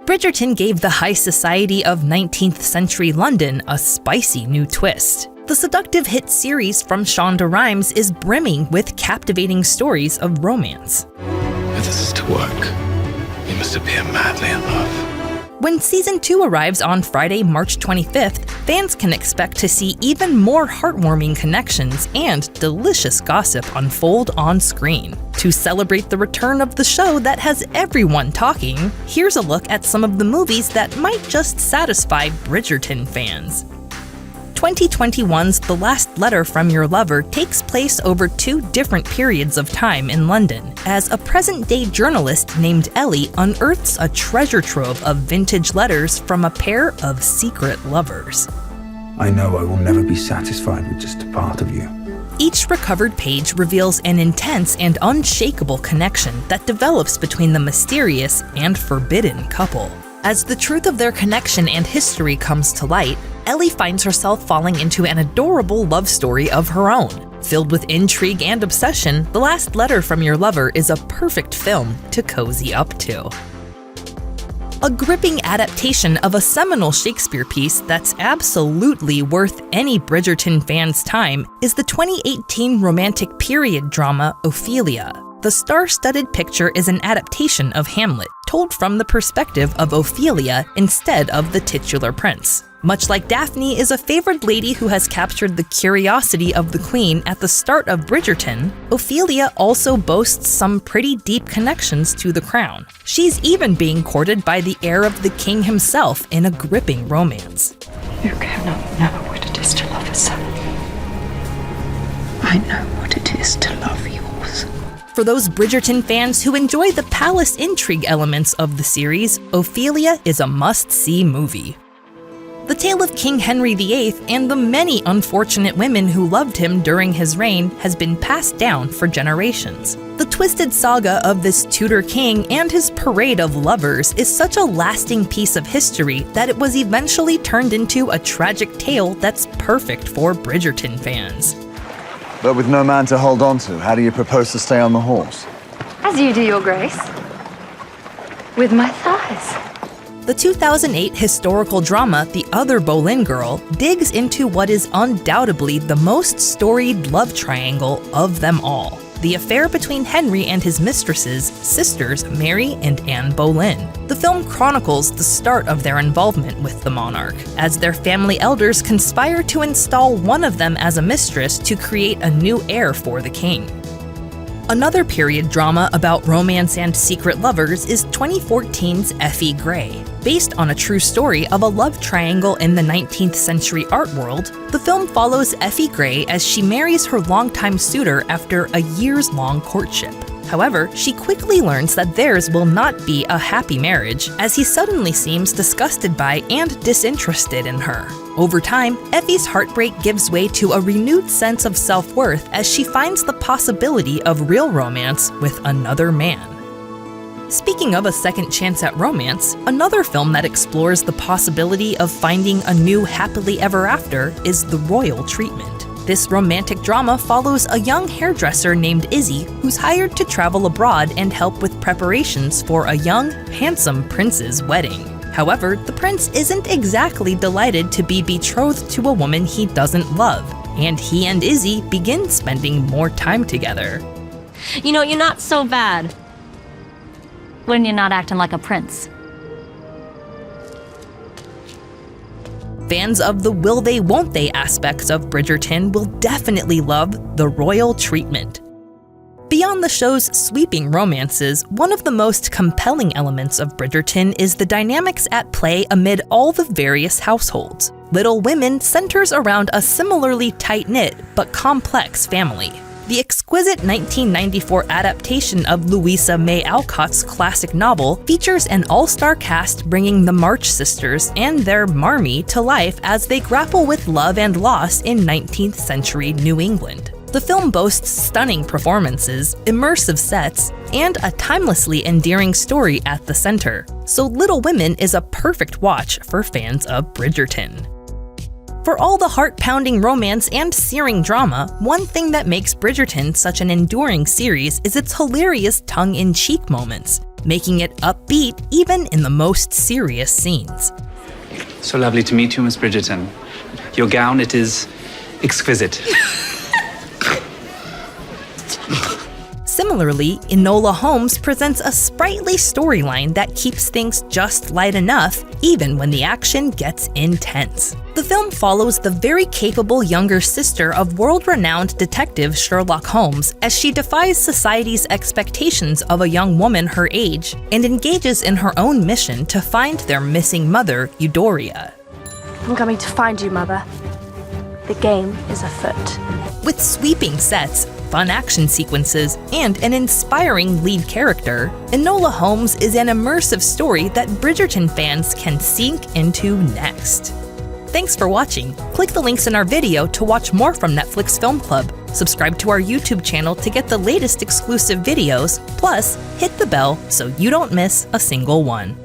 Bridgerton gave the high society of 19th century London a spicy new twist. The seductive hit series from Shonda Rhimes is brimming with captivating stories of romance. If this is to work, you must appear madly in love. When Season 2 arrives on Friday, March 25th, fans can expect to see even more heartwarming connections and delicious gossip unfold on screen. To celebrate the return of the show that has everyone talking, here's a look at some of the movies that might just satisfy Bridgerton fans. 2021's The Last Letter from Your Lover takes place over 2 different periods of time in London, as a present-day journalist named Ellie unearths a treasure trove of vintage letters from a pair of secret lovers. I know I will never be satisfied with just a part of you. Each recovered page reveals an intense and unshakable connection that develops between the mysterious and forbidden couple. As the truth of their connection and history comes to light, Ellie finds herself falling into an adorable love story of her own. Filled with intrigue and obsession, The Last Letter from Your Lover is a perfect film to cozy up to. A gripping adaptation of a seminal Shakespeare piece that's absolutely worth any Bridgerton fan's time is the 2018 romantic period drama Ophelia. The star-studded picture is an adaptation of Hamlet, told from the perspective of Ophelia instead of the titular prince. Much like Daphne is a favored lady who has captured the curiosity of the queen at the start of Bridgerton, Ophelia also boasts some pretty deep connections to the crown. She's even being courted by the heir of the king himself in a gripping romance. You cannot know what it is to love a son. I know what it is to love yours. For those Bridgerton fans who enjoy the palace intrigue elements of the series, Ophelia is a must-see movie. The tale of King Henry VIII and the many unfortunate women who loved him during his reign has been passed down for generations. The twisted saga of this Tudor king and his parade of lovers is such a lasting piece of history that it was eventually turned into a tragic tale that's perfect for Bridgerton fans. But with no man to hold on to, how do you propose to stay on the horse? As you do, Your Grace. With my thighs. The 2008 historical drama The Other Boleyn Girl digs into what is undoubtedly the most storied love triangle of them all, the affair between Henry and his mistresses, sisters Mary and Anne Boleyn. The film chronicles the start of their involvement with the monarch, as their family elders conspire to install one of them as a mistress to create a new heir for the king. Another period drama about romance and secret lovers is 2014's Effie Gray. Based on a true story of a love triangle in the 19th century art world, the film follows Effie Gray as she marries her longtime suitor after a years-long courtship. However, she quickly learns that theirs will not be a happy marriage, as he suddenly seems disgusted by and disinterested in her. Over time, Effie's heartbreak gives way to a renewed sense of self-worth as she finds the possibility of real romance with another man. Speaking of a second chance at romance, another film that explores the possibility of finding a new happily ever after is The Royal Treatment. This romantic drama follows a young hairdresser named Izzy who's hired to travel abroad and help with preparations for a young, handsome prince's wedding. However, the prince isn't exactly delighted to be betrothed to a woman he doesn't love, and he and Izzy begin spending more time together. You know, you're not so bad when you're not acting like a prince. Fans of the will they won't they aspects of Bridgerton will definitely love The Royal Treatment. Beyond the show's sweeping romances, one of the most compelling elements of Bridgerton is the dynamics at play amid all the various households. Little Women centers around a similarly tight-knit but complex family. The exquisite 1994 adaptation of Louisa May Alcott's classic novel features an all-star cast bringing the March sisters and their Marmee to life as they grapple with love and loss in 19th century New England. The film boasts stunning performances, immersive sets, and a timelessly endearing story at the center, so Little Women is a perfect watch for fans of Bridgerton. For all the heart-pounding romance and searing drama, one thing that makes Bridgerton such an enduring series is its hilarious tongue-in-cheek moments. making it upbeat even in the most serious scenes. So lovely to meet you, Miss Bridgerton. Your gown, it is exquisite. Similarly, Enola Holmes presents a sprightly storyline that keeps things just light enough, even when the action gets intense. The film follows the very capable younger sister of world-renowned detective Sherlock Holmes as she defies society's expectations of a young woman her age and engages in her own mission to find their missing mother, Eudora. I'm coming to find you, Mother. The game is afoot. With sweeping sets, fun action sequences, and an inspiring lead character, Enola Holmes is an immersive story that Bridgerton fans can sink into next. Thanks for watching. Click the links in our video to watch more from Netflix Film Club. Subscribe to our YouTube channel to get the latest exclusive videos, plus hit the bell so you don't miss a single one.